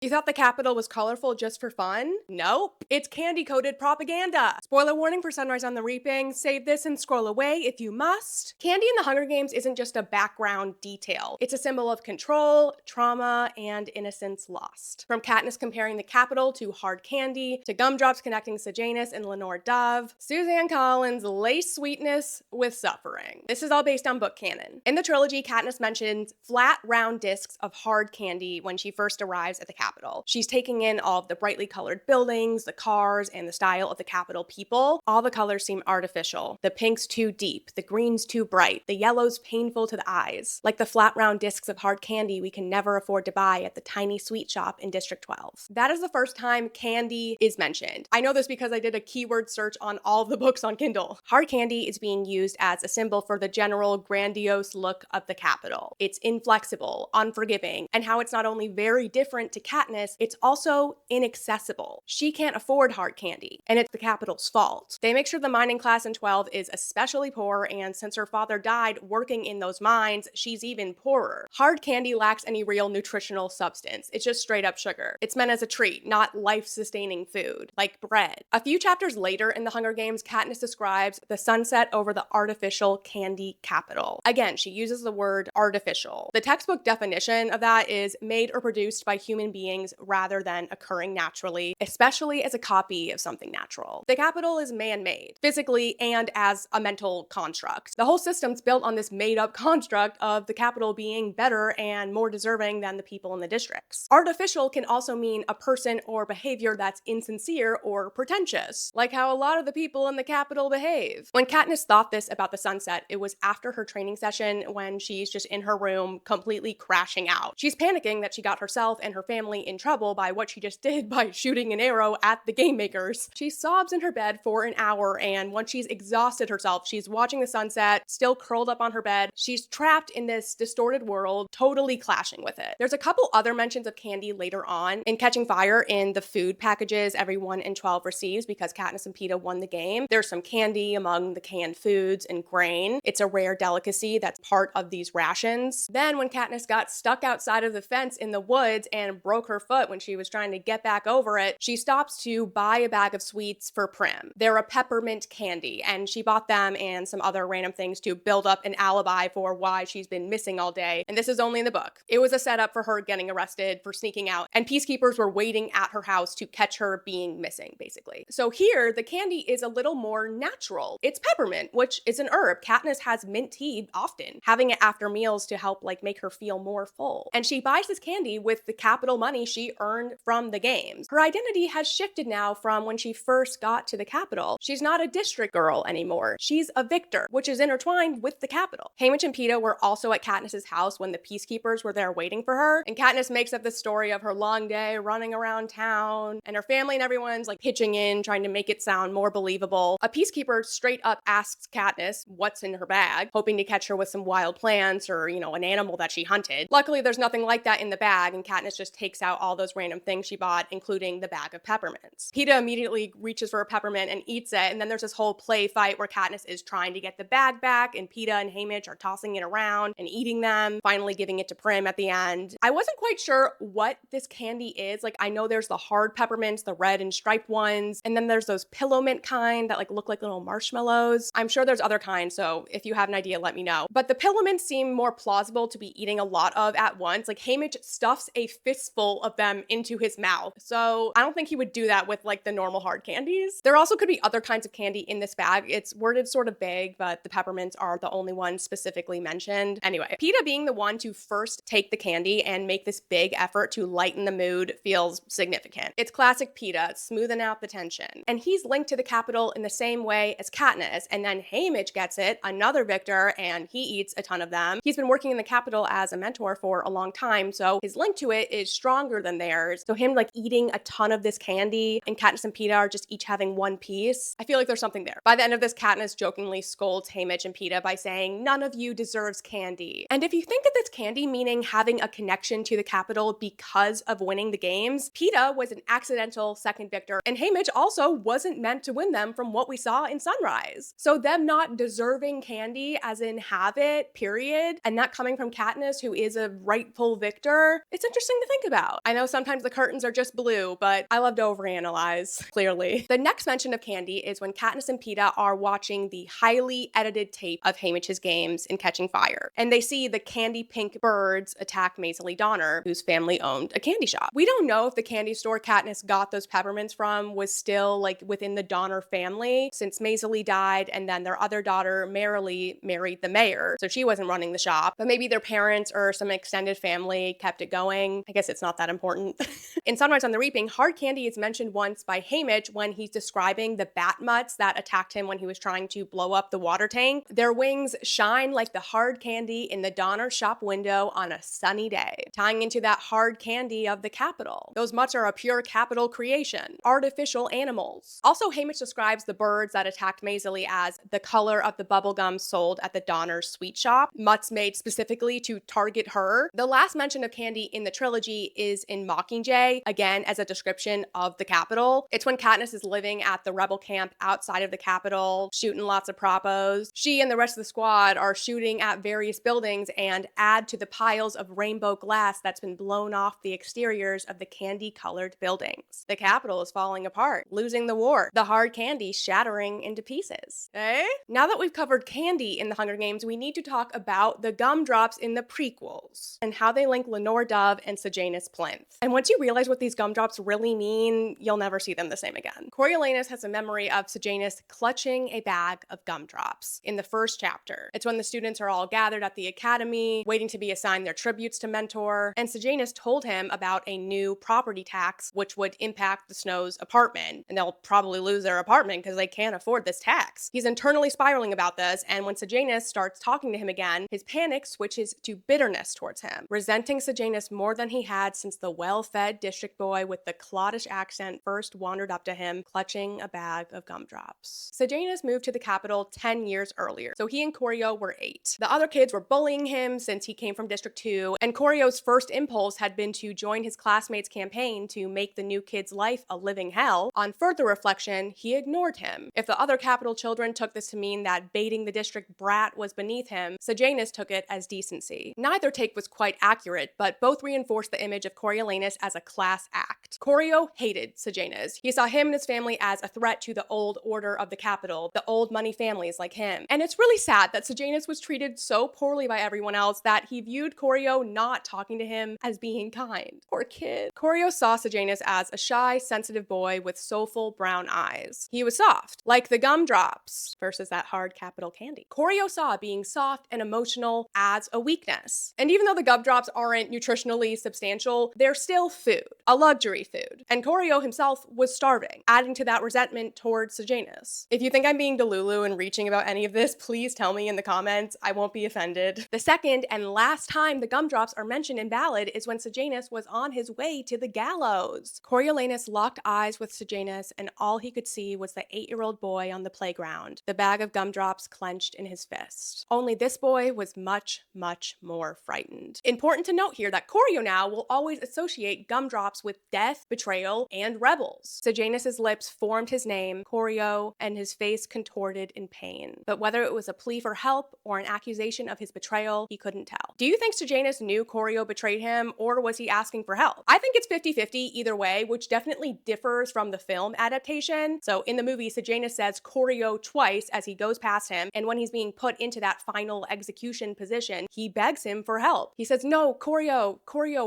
You thought the Capitol was colorful just for fun? Nope. It's candy-coated propaganda. Spoiler warning for Sunrise on the Reaping. Save this and scroll away if you must. Candy in the Hunger Games isn't just a background detail. It's a symbol of control, trauma, and innocence lost. From Katniss comparing the Capitol to hard candy, to Gumdrops connecting Sejanus and Lenore Dove, Suzanne Collins laced sweetness with suffering. This is all based on book canon. In the trilogy, Katniss mentions flat, round discs of hard candy when she first arrives at the Capitol. She's taking in all of the brightly colored buildings, the cars, and the style of the Capitol people. All the colors seem artificial. The pink's too deep, the green's too bright, the yellow's painful to the eyes. Like the flat round discs of hard candy we can never afford to buy at the tiny sweet shop in District 12. That is the first time candy is mentioned. I know this because I did a keyword search on all of the books on Kindle. Hard candy is being used as a symbol for the general grandiose look of the Capitol. It's inflexible, unforgiving, and how it's not only very different to Katniss, it's also inaccessible. She can't afford hard candy, and it's the Capitol's fault. They make sure the mining class in 12 is especially poor, and since her father died working in those mines, she's even poorer. Hard candy lacks any real nutritional substance. It's just straight up sugar. It's meant as a treat, not life-sustaining food, like bread. A few chapters later in the Hunger Games, Katniss describes the sunset over the artificial candy capital. Again, she uses the word artificial. The textbook definition of that is made or produced by human beings rather than occurring naturally, especially as a copy of something natural. The Capitol is man-made, physically and as a mental construct. The whole system's built on this made-up construct of the Capitol being better and more deserving than the people in the districts. Artificial can also mean a person or behavior that's insincere or pretentious, like how a lot of the people in the Capitol behave. When Katniss thought this about the sunset, it was after her training session when she's just in her room completely crashing out. She's panicking that she got herself and her family in trouble by what she just did by shooting an arrow at the game makers. She sobs in her bed for an hour, and once she's exhausted herself, she's watching the sunset, still curled up on her bed. She's trapped in this distorted world, totally clashing with it. There's a couple other mentions of candy later on in Catching Fire in the food packages everyone in 12 receives because Katniss and Peeta won the game. There's some candy among the canned foods and grain. It's a rare delicacy that's part of these rations. Then when Katniss got stuck outside of the fence in the woods and broke her foot when she was trying to get back over it, she stops to buy a bag of sweets for Prim. They're a peppermint candy, and she bought them and some other random things to build up an alibi for why she's been missing all day, and this is only in the book. It was a setup for her getting arrested for sneaking out, and peacekeepers were waiting at her house to catch her being missing, basically. So here, the candy is a little more natural. It's peppermint, which is an herb. Katniss has mint tea often, having it after meals to help make her feel more full. And she buys this candy with the Capitol money she earned from the games. Her identity has shifted now from when she first got to the Capitol. She's not a district girl anymore. She's a victor, which is intertwined with the Capitol. Haymitch and Peeta were also at Katniss's house when the peacekeepers were there waiting for her, and Katniss makes up the story of her long day running around town, and her family and everyone's pitching in, trying to make it sound more believable. A peacekeeper straight up asks Katniss what's in her bag, hoping to catch her with some wild plants or, an animal that she hunted. Luckily, there's nothing like that in the bag, and Katniss just takes out all those random things she bought, including the bag of peppermints. Peeta immediately reaches for a peppermint and eats it, and then there's this whole play fight where Katniss is trying to get the bag back, and Peeta and Haymitch are tossing it around and eating them, finally giving it to Prim at the end. I wasn't quite sure what this candy is. I know there's the hard peppermints, the red and striped ones, and then there's those pillow mint kind that look like little marshmallows. I'm sure there's other kinds, so if you have an idea, let me know. But the pillow mints seem more plausible to be eating a lot of at once. Haymitch stuffs a fistful of them into his mouth, so I don't think he would do that with the normal hard candies. There also could be other kinds of candy in this bag. It's worded sort of vague, but the peppermints are the only ones specifically mentioned. Anyway, Peeta being the one to first take the candy and make this big effort to lighten the mood feels significant. It's classic Peeta, smoothing out the tension. And he's linked to the Capitol in the same way as Katniss, and then Haymitch gets it, another victor, and he eats a ton of them. He's been working in the Capitol as a mentor for a long time, so his link to it is stronger than theirs. So him eating a ton of this candy, and Katniss and Peeta are just each having one piece, I feel like there's something there. By the end of this, Katniss jokingly scolds Haymitch and Peeta by saying, "None of you deserves candy." And if you think that that's candy meaning having a connection to the Capitol because of winning the games, Peeta was an accidental second victor, and Haymitch also wasn't meant to win them from what we saw in Sunrise. So them not deserving candy, as in have it, period, and that coming from Katniss, who is a rightful victor, it's interesting to think about. about. I know sometimes the curtains are just blue, but I love to overanalyze, clearly. The next mention of Candy is when Katniss and Peeta are watching the highly edited tape of Haymitch's games in Catching Fire, and they see the candy pink birds attack Maisie Donner, whose family owned a candy shop. We don't know if the candy store Katniss got those peppermints from was still like within the Donner family, since Maisie died and then their other daughter, Marilee, married the mayor, so she wasn't running the shop, but maybe their parents or some extended family kept it going. I guess it's not that important. In Sunrise on the Reaping, hard candy is mentioned once by Haymitch when he's describing the bat mutts that attacked him when he was trying to blow up the water tank. Their wings shine like the hard candy in the Donner shop window on a sunny day, tying into that hard candy of the capital. Those mutts are a pure capital creation, artificial animals. Also, Haymitch describes the birds that attacked Maisie as the color of the bubblegum sold at the Donner sweet shop, mutts made specifically to target her. The last mention of candy in the trilogy is in Mockingjay, again as a description of the capital. It's when Katniss is living at the rebel camp outside of the capital, shooting lots of propos. She and the rest of the squad are shooting at various buildings and add to the piles of rainbow glass that's been blown off the exteriors of the candy-colored buildings. The capital is falling apart, losing the war, the hard candy shattering into pieces. Eh? Now that we've covered candy in the Hunger Games, we need to talk about the gumdrops in the prequels and how they link Lenore Dove and Sejanus Plinth. And once you realize what these gumdrops really mean, you'll never see them the same again. Coriolanus has a memory of Sejanus clutching a bag of gumdrops in the first chapter. It's when the students are all gathered at the academy, waiting to be assigned their tributes to Mentor, and Sejanus told him about a new property tax which would impact the Snows' apartment, and they'll probably lose their apartment because they can't afford this tax. He's internally spiraling about this, and when Sejanus starts talking to him again, his panic switches to bitterness towards him, resenting Sejanus more than he had since the well-fed district boy with the Cloddish accent first wandered up to him, clutching a bag of gumdrops. Sejanus moved to the capital 10 years earlier, so he and Corio were 8. The other kids were bullying him since he came from District 2, and Corio's first impulse had been to join his classmates' campaign to make the new kid's life a living hell. On further reflection, he ignored him. If the other capital children took this to mean that baiting the district brat was beneath him, Sejanus took it as decency. Neither take was quite accurate, but both reinforced the image of Coriolanus as a class act. Corio hated Sejanus. He saw him and his family as a threat to the old order of the capital, the old money families like him. And it's really sad that Sejanus was treated so poorly by everyone else that he viewed Corio not talking to him as being kind. Poor kid. Corio saw Sejanus as a shy, sensitive boy with soulful brown eyes. He was soft, like the gumdrops, versus that hard capital candy. Corio saw being soft and emotional as a weakness. And even though the gumdrops aren't nutritionally substantial, they're still food, a luxury food. And Corio himself was starving, adding to that resentment towards Sejanus. If you think I'm being delulu and reaching about any of this, please tell me in the comments. I won't be offended. The second and last time the gumdrops are mentioned in Ballad is when Sejanus was on his way to the gallows. Coriolanus locked eyes with Sejanus, and all he could see was the 8-year-old boy on the playground, the bag of gumdrops clenched in his fist. Only this boy was much, much more frightened. Important to note here that Corio now will always associate gumdrops with death, betrayal, and rebels. Sejanus's lips formed his name, Corio, and his face contorted in pain. But whether it was a plea for help or an accusation of his betrayal, he couldn't tell. Do you think Sejanus knew Corio betrayed him, or was he asking for help? I think it's 50-50 either way, which definitely differs from the film adaptation. So in the movie, Sejanus says Corio twice as he goes past him, and when he's being put into that final execution position, he begs him for help. He says, "No, Corio,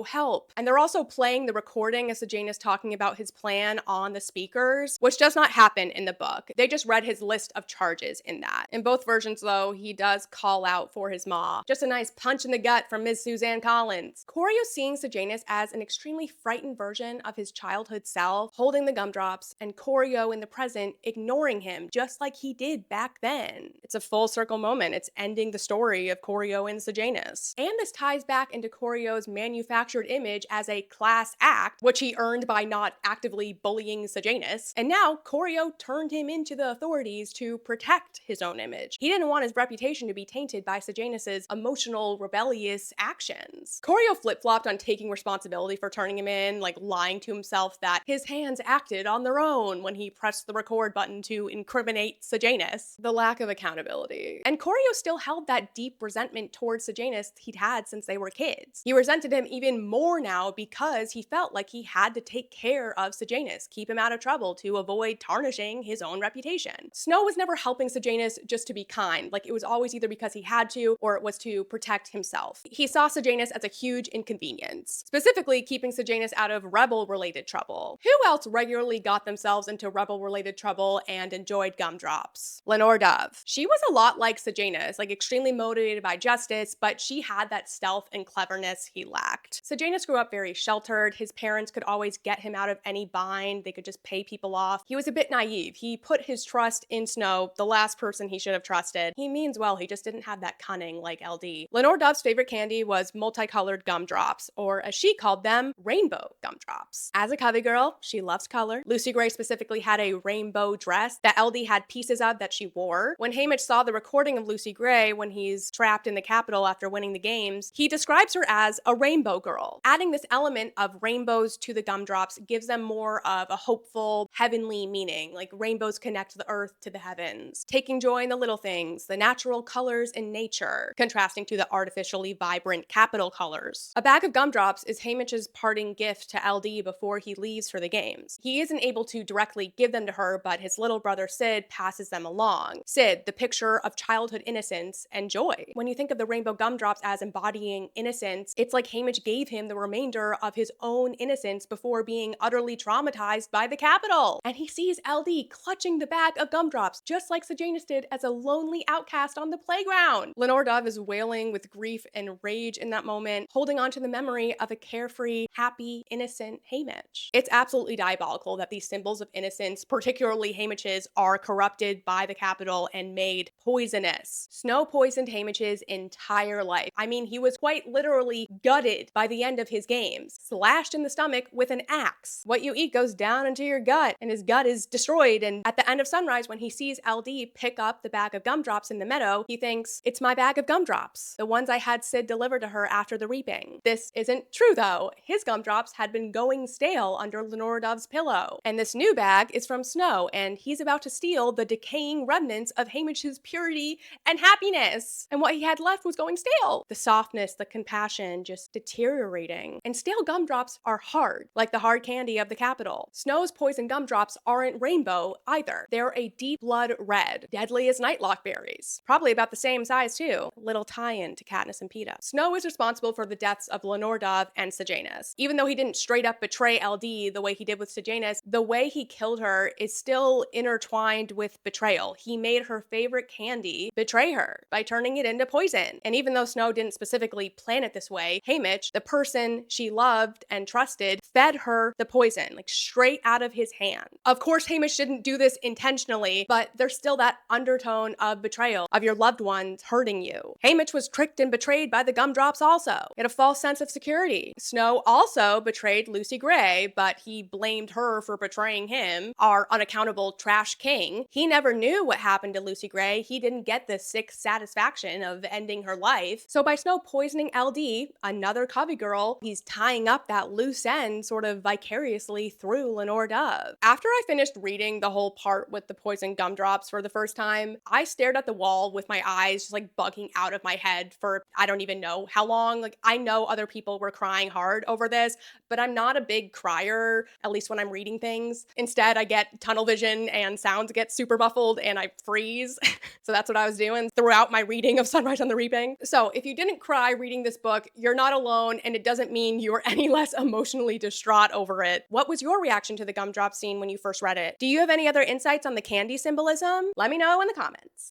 help." And they're also playing the recording of Sejanus talking about his plan on the speakers, which does not happen in the book. They just read his list of charges in that. In both versions, though, he does call out for his ma. Just a nice punch in the gut from Ms. Suzanne Collins. Corio seeing Sejanus as an extremely frightened version of his childhood self, holding the gumdrops, and Corio in the present ignoring him, just like he did back then. It's a full circle moment. It's ending the story of Corio and Sejanus. And this ties back into Corio's manufactured image as a class act, which he he earned by not actively bullying Saddest. And now Koryo turned him into the authorities to protect his own image. He didn't want his reputation to be tainted by Saddest's emotional, rebellious actions. Koryo flip-flopped on taking responsibility for turning him in, like lying to himself that his hands acted on their own when he pressed the record button to incriminate Saddest. The lack of accountability. And Koryo still held that deep resentment towards Saddest he'd had since they were kids. He resented him even more now because he felt like he had to take care of Saddest, keep him out of trouble to avoid tarnishing his own reputation. Snow was never helping Saddest just to be kind, like it was always either because he had to or it was to protect himself. He saw Saddest as a huge inconvenience, specifically keeping Saddest out of rebel-related trouble. Who else regularly got themselves into rebel-related trouble and enjoyed Gumdrops? Lenore Dove. She was a lot like Saddest, like extremely motivated by justice, but she had that stealth and cleverness he lacked. Saddest grew up very sheltered. His parents could always get him out of any bind. They could just pay people off. He was a bit naive. He put his trust in Snow, the last person he should have trusted. He means well, he just didn't have that cunning like LD. Lenore Dove's favorite candy was multicolored gumdrops, or as she called them, rainbow gumdrops. As a covey girl, she loves color. Lucy Gray specifically had a rainbow dress that LD had pieces of that she wore. When Haymitch saw the recording of Lucy Gray when he's trapped in the Capitol after winning the games, he describes her as a rainbow girl. Adding this element of rainbows to the gumdrops gives them more of a hopeful, heavenly meaning, like rainbows connect the earth to the heavens. Taking joy in the little things, the natural colors in nature, contrasting to the artificially vibrant Capitol colors. A bag of gumdrops is Haymitch's parting gift to LD before he leaves for the games. He isn't able to directly give them to her, but his little brother Sid passes them along. Sid, the picture of childhood innocence and joy. When you think of the rainbow gumdrops as embodying innocence, it's like Haymitch gave him the remainder of his own innocence before being utterly traumatized by the Capitol. And he sees LD clutching the bag of gumdrops, just like Saddest did as a lonely outcast on the playground. Lenore Dove is wailing with grief and rage in that moment, holding on to the memory of a carefree, happy, innocent Haymitch. It's absolutely diabolical that these symbols of innocence, particularly Haymitch's, are corrupted by the Capitol and made poisonous. Snow poisoned Haymitch's entire life. I mean, he was quite literally gutted by the end of his games, slashed in the stomach with an axe. What you eat goes down into your gut, and his gut is destroyed. And at the end of Sunrise, when he sees LD pick up the bag of gumdrops in the meadow, he thinks, it's my bag of gumdrops, the ones I had Sid deliver to her after the reaping. This isn't true though. His gumdrops had been going stale under Lenore Dove's pillow. And this new bag is from Snow, and he's about to steal the decaying remnants of Haymitch's purity and happiness. And what he had left was going stale. The softness, the compassion, just deteriorating. And stale gumdrops are hard, like the hard candy of the Capitol. Snow's poison gumdrops aren't rainbow either. They're a deep blood red, deadly as nightlock berries. Probably about the same size too. Little tie-in to Katniss and Peeta. Snow is responsible for the deaths of Lenore Dove and Saddest. Even though he didn't straight up betray LD the way he did with Saddest, the way he killed her is still intertwined with betrayal. He made her favorite candy betray her by turning it into poison. And even though Snow didn't specifically plan it this way, Haymitch, the person she loved and trusted, fed her the poison, like straight out of his hand. Of course, Haymitch didn't do this intentionally, but there's still that undertone of betrayal, of your loved ones hurting you. Haymitch was tricked and betrayed by the gumdrops also. He had a false sense of security. Snow also betrayed Lucy Gray, but he blamed her for betraying him, our unaccountable trash king. He never knew what happened to Lucy Gray. He didn't get the sick satisfaction of ending her life. So by Snow poisoning LD, another covey girl, he's tying up that loose end sort of vicariously through Lenore Dove. After I finished reading the whole part with the poison gumdrops for the first time, I stared at the wall with my eyes just like bugging out of my head for I don't even know how long. Like, I know other people were crying hard over this, but I'm not a big crier, at least when I'm reading things. Instead, I get tunnel vision and sounds get super muffled and I freeze. So that's what I was doing throughout my reading of Sunrise on the Reaping. So if you didn't cry reading this book, you're not alone, and it doesn't mean you're any less emotionally distraught over it. What was your reaction to the gumdrop scene when you first read it? Do you have any other insights on the candy symbolism? Let me know in the comments.